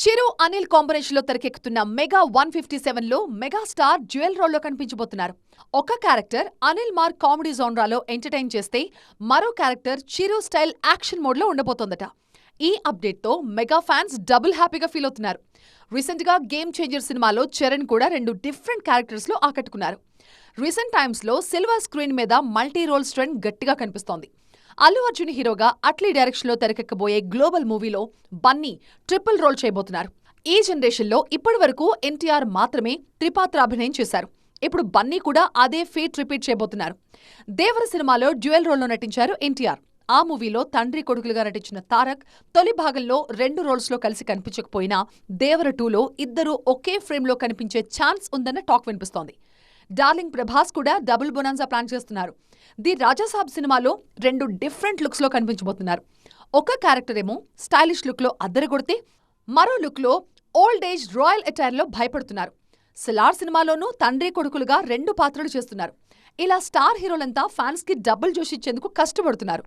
చిరు Anil combination లో తెరకెక్కుతున్న mega 157 లో మెగాస్టార్ డ్యూయల్ రోల్లో కనిపించబోతున్నారు. ఒక క్యారెక్టర్ అనిల్ మార్ కామెడీ జోన్రాలో ఎంటర్టైన్ చేస్తే మరో క్యారెక్టర్ చిరు స్టైల్ యాక్షన్ మోడ్ లో ఉండబోతోందట. ఈ అప్డేట్ తో మెగా ఫ్యాన్స్ డబుల్ హ్యాపీగా ఫీల్ అవుతున్నారు. రీసెంట్ గా గేమ్ చేంజర్ సినిమాలో చరణ్ కూడా 2 డిఫరెంట్ క్యారెక్టర్స్ లో ఆకట్టుకున్నారు. రీసెంట్ టైమ్స్ లో సిల్వర్ స్క్రీన్ మీద మల్టీ రోల్స్ ట్రెండ్ గట్టిగా కనిపిస్తోంది. అల్లు అర్జున్ హీరోగా అట్లీ డైరెక్షన్ లో తెరకెక్కబోయే గ్లోబల్ మూవీలో బన్నీ ట్రిపుల్ రోల్ చేయబోతున్నారు. ఈ జనరేషన్ లో ఇప్పటి వరకు ఎన్టీఆర్ మాత్రమే త్రిపాత్రాభినయం చేశారు. ఇప్పుడు బన్నీ కూడా అదే ఫీట్ రిపీట్ చేయబోతున్నారు. దేవర సినిమాలో డ్యూయల్ రోల్లో నటించారు ఎన్టీఆర్. ఆ మూవీలో తండ్రి కొడుకులుగా నటించిన తారక్ తొలి భాగంలో 2 రోల్స్ లో కలిసి కనిపించకపోయినా దేవర 2లో ఇద్దరూ ఒకే ఫ్రేమ్ లో కనిపించే ఛాన్స్ ఉందన్న టాక్ వినిపిస్తోంది. డార్లింగ్ ప్రభాస్ కూడా డబుల్ బొనాన్సా ప్లాన్ చేస్తున్నారు. ది రాజాసాబ్ సినిమాలో 2 డిఫరెంట్ లుక్స్ లో కనిపించబోతున్నారు. ఒక క్యారెక్టర్ ఏమో స్టైలిష్ లుక్ లో అద్దరగొడితే, మరో లుక్ లో ఓల్డ్ ఏజ్ రాయల్ అటైర్ లో భయపడుతున్నారు. సలార్ సినిమాలోనూ తండ్రి కొడుకులుగా 2 పాత్రలు చేస్తున్నారు. ఇలా స్టార్ హీరోలంతా ఫ్యాన్స్ కి డబుల్ జోష్ ఇచ్చేందుకు కష్టపడుతున్నారు.